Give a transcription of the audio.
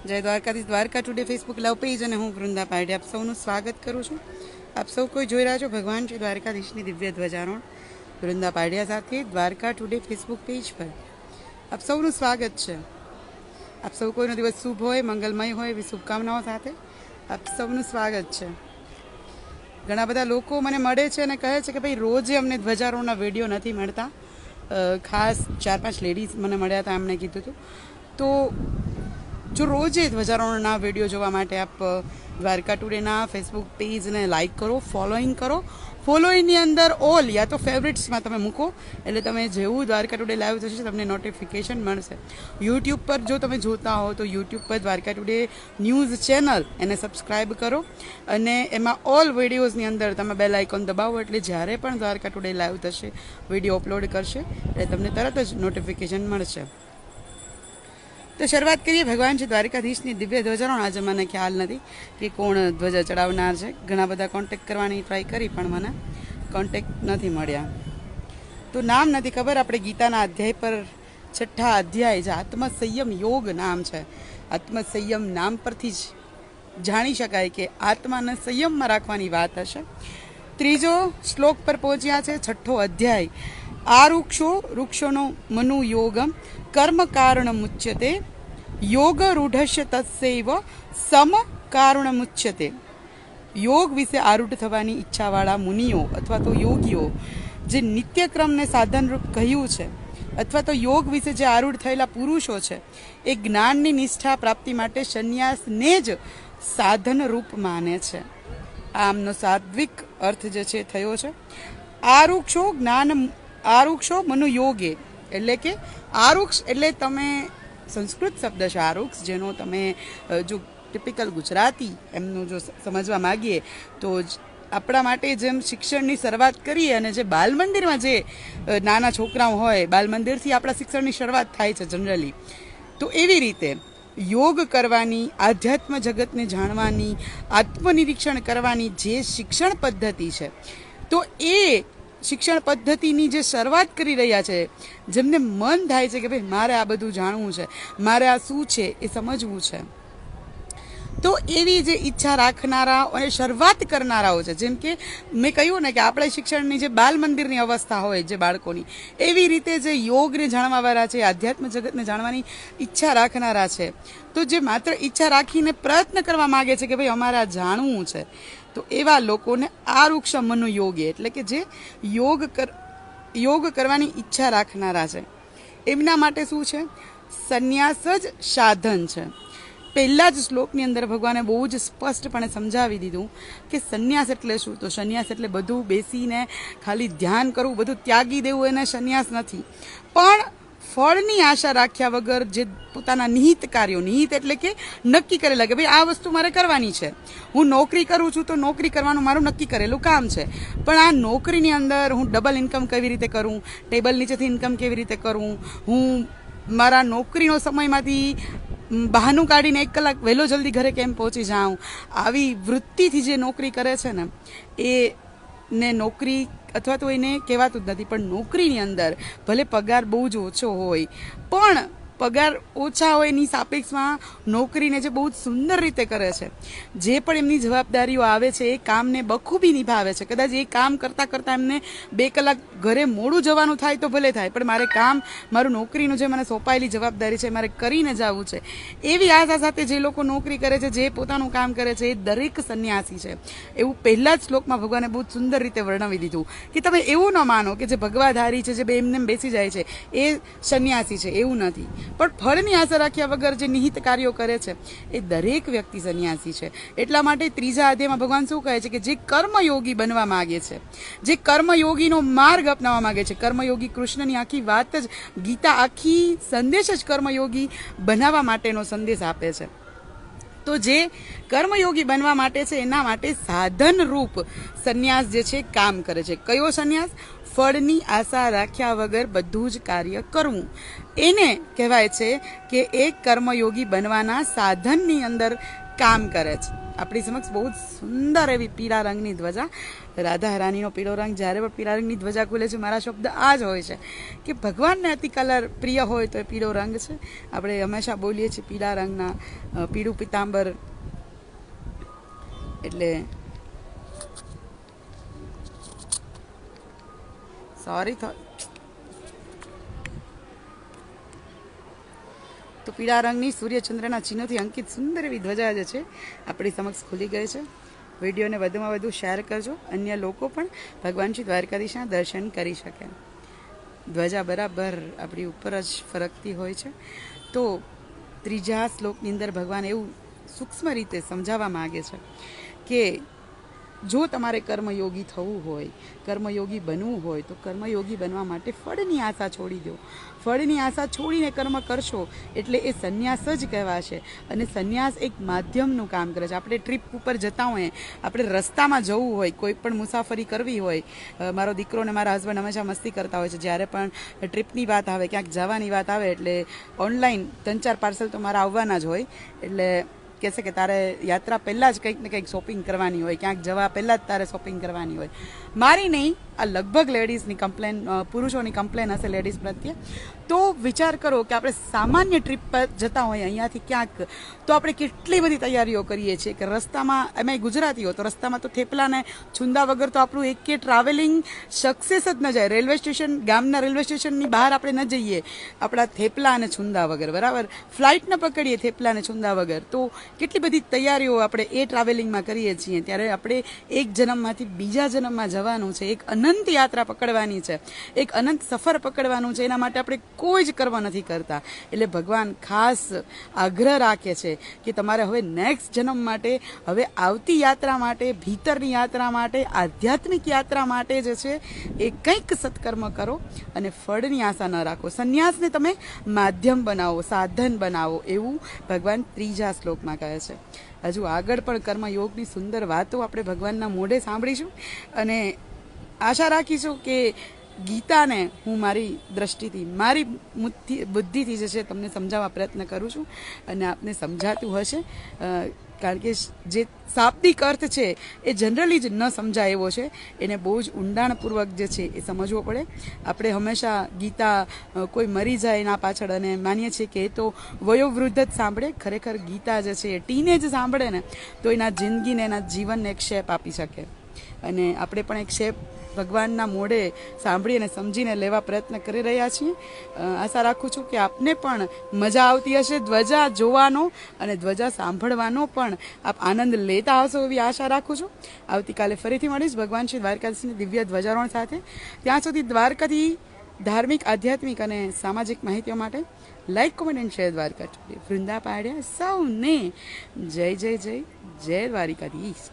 જય Dwarkadhish. Dwarka today Facebook લવ page અને હું વૃંદા પારડી આપ સૌનું સ્વાગત કરું છું. આપ સૌ કોઈ જોઈ રહ્યા છો ભગવાન શ્રી દ્વારકાધીશની દિવ્ય ધ્વજારોહણ વૃંદા પારડિયા સાથે દ્વારકા ટુડે ફેસબુક પેજ પર આપ સૌનું સ્વાગત છે. આપ સૌ કોઈનો દિવસ શુભ હોય, મંગલમય હોય એવી શુભકામનાઓ સાથે આપ સૌનું સ્વાગત છે. ઘણા બધા લોકો મને મળે છે અને કહે છે કે ભાઈ રોજે અમને ધ્વજારોહણના વિડીયો નથી મળતા. ખાસ 4-5 લેડીઝ મને મળ્યા હતા, એમણે કીધું હતું. તો જો રોજે ધ્વજારોહણના વિડીયો જોવા માટે આપ દ્વારકા ટુડેના ફેસબુક પેજને લાઇક કરો, ફોલોઈંગ કરો. ફોલોઈંગની અંદર ઓલ યા તો ફેવરિટ્સમાં તમે મૂકો એટલે તમે જેવું દ્વારકા ટુડે લાઈવ થશે તમને નોટિફિકેશન મળશે. યુટ્યુબ પર જો તમે જોતા હો તો યુટ્યુબ પર દ્વારકા ટુડે ન્યૂઝ ચેનલ એને સબસ્ક્રાઈબ કરો અને એમાં ઓલ વિડીયોઝની અંદર તમે બેલ આઇકોન દબાવો એટલે જ્યારે પણ દ્વારકા ટુડે લાઈવ થશે, વિડીયો અપલોડ કરશે એટલે તમને તરત જ નોટિફિકેશન મળશે. તો શરૂઆત કરીએ ભગવાન શ્રી દ્વારકાધીશની દિવ્ય ધ્વજારોહણ. આજે મને ખ્યાલ નથી કે કોણ ધ્વજા ચડાવનાર છે. ઘણા બધા કોન્ટેક્ટ કરવાની ટ્રાય કરી પણ મને કોન્ટેક્ટ નથી મળ્યા. તો નામ નથી ખબર. આપણે ગીતાના અધ્યાય પર 6ઠ્ઠા અધ્યાય જે આત્મસંયમ યોગ નામ છે. આત્મસંયમ નામ પરથી જ જાણી શકાય કે આત્માને સંયમમાં રાખવાની વાત હશે. ત્રીજો શ્લોક પર પહોંચ્યા છે. 6ઠ્ઠો અધ્યાય. વૃક્ષોનો મનુ યોગમ કર્મ કારણ મુચ્યતે યોગ રૂઢસ્ય તત્સૈવ સમ કારણ મુચ્યતે. યોગ વિશે આરૂઢ થવાની ઈચ્છાવાળા મુનિઓ અથવા તો યોગીઓ જે નિત્યક્રમને સાધનરૂપ કહ્યું છે અથવા તો યોગ વિશે જે આરૂઢ થયેલા પુરુષો છે એ જ્ઞાનની નિષ્ઠા પ્રાપ્તિ માટે સંન્યાસને જ સાધનરૂપ માને છે. આમનો સાત્વિક અર્થ જે છે થયો છે આરુક્ષો મનુ યોગે, એટલે કે આરુક્ષ એટલે તમે સંસ્કૃત શબ્દ છે આરુક્ષ, જેનો તમે જો ટિપિકલ ગુજરાતી એમનું જો સમજવા માગીએ તો આપણા માટે જેમ શિક્ષણની શરૂઆત કરીએ અને જે બાલ મંદિરમાં જે નાના છોકરાઓ હોય, બાલ મંદિરથી આપણા શિક્ષણની શરૂઆત થાય છે જનરલી, તો એવી રીતે યોગ કરવાની, આધ્યાત્મ જગતને જાણવાની, આત્મનિરીક્ષણ કરવાની જે શિક્ષણ પદ્ધતિ છે, તો એ શિક્ષણ પદ્ધતિની જે શરૂઆત કરી રહ્યા છે, જેમને મન થાય છે કે ભાઈ મારે આ બધું જાણવું છે, મારે આ શું છે એ સમજવું છે, તો એવી જે ઈચ્છા રાખનારા અને શરૂઆત કરનારાઓ છે, જેમ કે મેં કહ્યું ને કે આપણે શિક્ષણની જે બાલ મંદિરની અવસ્થા હોય જે બાળકોની, એવી રીતે જે યોગને જાણવાવાળા છે, આધ્યાત્મ જગતને જાણવાની ઈચ્છા રાખનારા છે, તો જે માત્ર ઈચ્છા રાખીને પ્રયત્ન કરવા માગે છે કે ભાઈ અમારે આ જાણવું છે, તો એવા લોકોને આરુક્ષ મનુ યોગે એટલે કે જે યોગ કરવાની ઈચ્છા રાખનારા છે એમના માટે શું છે? સંન્યાસ જ સાધન છે. પહેલા જ શ્લોકની અંદર ભગવાને બહુ જ સ્પષ્ટપણે સમજાવી દીધું કે સંન્યાસ એટલે શું. તો સંન્યાસ એટલે બધું બેસીને ખાલી ધ્યાન કરવું, બધું ત્યાગી દેવું એને સંન્યાસ નથી. પણ ફળની આશા રાખ્યા વગર જે પોતાના નિહિત કાર્યો, નિહિત એટલે કે નક્કી કરેલા કે ભાઈ આ વસ્તુ મારે કરવાની છે, હું નોકરી કરું છું તો નોકરી કરવાનું મારું નક્કી કરેલું કામ છે, પણ આ નોકરીની અંદર હું ડબલ ઇન્કમ કેવી રીતે કરું, ટેબલ નીચેથી ઇન્કમ કેવી રીતે કરું, હું મારા નોકરીનો સમયમાંથી બહાનું કાઢીને 1 કલાક વહેલો જલ્દી ઘરે કેમ પહોંચી જાઉં, આવી વૃત્તિથી જે નોકરી કરે છે ને એને નોકરી અથવા તો એને કહેવાતું જ નથી. પણ નોકરીની અંદર ભલે પગાર બહુ જ ઓછો હોય, પણ પગાર ઓછા હોય એની સાપેક્ષમાં નોકરીને જે બહુ જ સુંદર રીતે કરે છે, જે પણ એમની જવાબદારીઓ આવે છે એ કામને બખૂબી નિભાવે છે. કદાચ એ કામ કરતાં કરતાં એમને 2 કલાક ઘરે મોડું જવાનું થાય તો ભલે થાય, પણ મારે કામ, મારું નોકરીનું જે મને સોંપાયેલી જવાબદારી છે મારે કરીને જવું છે, એવી આશા સાથે જે લોકો નોકરી કરે છે, જે પોતાનું કામ કરે છે, એ દરેક સંન્યાસી છે. એવું પહેલા જ શ્લોકમાં ભગવાને બહુ સુંદર રીતે વર્ણવી દીધું કે તમે એવું ન માનો કે જે ભગવાધારી છે, જે એમને બેસી જાય છે એ સંન્યાસી છે, એવું નથી. પણ ફળની આશા રાખ્યા વગર જે નિહિત કાર્યો કરે છે એ દરેક વ્યક્તિ સંન્યાસી છે. એટલા માટે 3જા અધ્યાયમાં ભગવાન શું કહે છે કે જે કર્મયોગી બનવા માંગે છે, જે કર્મયોગીનો માર્ગ અપનાવવા માંગે છે, કર્મયોગી કૃષ્ણની આખી વાત જ, ગીતા આખી સંદેશ જ કર્મયોગી બનાવવા માટેનો સંદેશ આપે છે. તો જે કર્મયોગી બનવા માટે છે એના માટે સાધનરૂપ સંન્યાસ જે છે કામ કરે છે. કયો સંન્યાસ? ફળની આશા રાખ્યા વગર બધું જ કાર્ય કરવું. એને કહેવાય છે કે એક કર્મયોગી બનવાના સાધનની અંદર કામ કરે છે. આપણી સમક્ષ બહુ જ સુંદર એવી પીળા રંગની ધ્વજા, રાધા રાણીનો પીળો રંગ. જ્યારે પણ પીળા રંગની ધ્વજા ખુલે છે, મારા શબ્દ આ જ હોય છે કે ભગવાનને અતિ કલર પ્રિય હોય તો એ પીળો રંગ છે. આપણે હંમેશા બોલીએ છીએ પીળા રંગના પીળું પિતાંબર, એટલે સોરી તો પીળા રંગની સૂર્યચંદ્રના ચિહ્નોથી અંકિત સુંદર એવી ધ્વજા જે છે આપણી સમક્ષ ખુલી ગઈ છે. વિડીયોને વધુમાં વધુ શેર કરજો, અન્ય લોકો પણ ભગવાન શ્રી દ્વારકાધીશના દર્શન કરી શકે. ધ્વજા બરાબર આપણી ઉપર જ ફરકતી હોય છે. તો ત્રીજા શ્લોકની અંદર ભગવાન એવું સૂક્ષ્મ રીતે સમજાવવા માગે છે કે જો તમારે કર્મયોગી થવું હોય, કર્મયોગી બનવું હોય, તો કર્મયોગી બનવા માટે ફળની આશા છોડી દો. ફળની આશા છોડીને કર્મ કરશો એટલે એ સંન્યાસ જ કહેવાશે. અને સંન્યાસ એક માધ્યમનું કામ કરે છે. આપણે ટ્રીપ ઉપર જતા હોઈએ, આપણે રસ્તામાં જવું હોય, કોઈ પણ મુસાફરી કરવી હોય, મારો દીકરો અને મારા હસબન્ડ હંમેશા મસ્તી કરતા હોય છે, જ્યારે પણ ટ્રીપની વાત આવે, ક્યાંક જવાની વાત આવે, એટલે ઓનલાઈન 3-4 પાર્સલ તો મારા આવવાના જ હોય. એટલે કહેશે કે તારે યાત્રા પહેલાં જ કંઈક ને કંઈક શોપિંગ કરવાની હોય, ક્યાંક જવા પહેલાં જ તારે શોપિંગ કરવાની હોય. મારી નહીં, આ લગભગ લેડીઝની કમ્પ્લેન, પુરુષોની કમ્પ્લેન હશે લેડીઝ પ્રત્યે. તો વિચાર કરો કે આપણે સામાન્ય ટ્રીપ પર જતા હોઈએ અહીંયાથી ક્યાંક, તો આપણે કેટલી બધી તૈયારીઓ કરીએ છીએ કે રસ્તામાં, એમાંય ગુજરાતીઓ તો રસ્તામાં તો થેપલાને છુંદા વગર તો આપણું એક કે ટ્રાવેલિંગ સક્સેસ જ ન જાય. રેલવે સ્ટેશન, ગામના રેલવે સ્ટેશનની બહાર આપણે ન જઈએ આપણા થેપલા અને છુંદા વગર, બરાબર. ફ્લાઇટ ન પકડીએ થેપલા અને છુંદા વગર. તો કેટલી બધી તૈયારીઓ આપણે એ ટ્રાવેલિંગમાં કરીએ છીએ. ત્યારે આપણે એક જન્મમાંથી બીજા જન્મમાં જવાનું છે, એક અનંત યાત્રા પકડવાની છે, એક અનંત સફર પકડવાનું છે. એના માટે આપણે કોઈ જ કર્મ નથી કરતા. એટલે ભગવાન ખાસ આગ્રહ રાખે છે કે તમારે હવે નેક્સ્ટ જન્મ માટે, હવે આવતી યાત્રા માટે, ભીતરની યાત્રા માટે, આધ્યાત્મિક યાત્રા માટે જે છે એ કંઈક સત્કર્મ કરો અને ફળની આશા ન રાખો. સંન્યાસને તમે માધ્યમ બનાવો, સાધન બનાવો, એવું ભગવાન ત્રીજા શ્લોકમાં કહે છે. હજુ આગળ પણ કર્મયોગની સુંદર વાતો આપણે ભગવાનના મોઢે સાંભળીશું અને આશા રાખીશું કે ગીતાને હું મારી દ્રષ્ટિથી, મારી બુદ્ધિથી જે છે તમને સમજાવવા પ્રયત્ન કરું છું અને આપને સમજાતું હશે. કારણ કે જે શાબ્દિક અર્થ છે એ જનરલી જ ન સમજાય એવો છે, એને બહુ જ ઊંડાણપૂર્વક જે છે એ સમજવો પડે. આપણે હંમેશા ગીતા કોઈ મરી જાય એના પાછળ અને માનીએ છીએ કે એ તો વયોવૃદ્ધ જ સાંભળે. ખરેખર ગીતા જે છે એ ટીનેજ સાંભળે ને તો એના જિંદગીને, એના જીવનને એક શેપ આપી શકે. અને આપણે પણ એક શેપ ભગવાનના મોઢે સાંભળી અને સમજીને લેવા પ્રયત્ન કરી રહ્યા છીએ. આશા રાખું છું કે આપને પણ મજા આવતી હશે ધ્વજા જોવાનો અને ધ્વજા સાંભળવાનો પણ આપ આનંદ લેતા હશો એવી આશા રાખું છું. આવતીકાલે ફરીથી મળીશ ભગવાન શ્રી દ્વારકાધીશની દિવ્ય ધ્વજારોહણ સાથે. ત્યાં સુધી દ્વારકાથી ધાર્મિક, આધ્યાત્મિક અને સામાજિક માહિતીઓ માટે like, comment and share. Dwarka Vrinda પાડ્યા સૌને જય જય જય જય દ્વારિકાધીશ.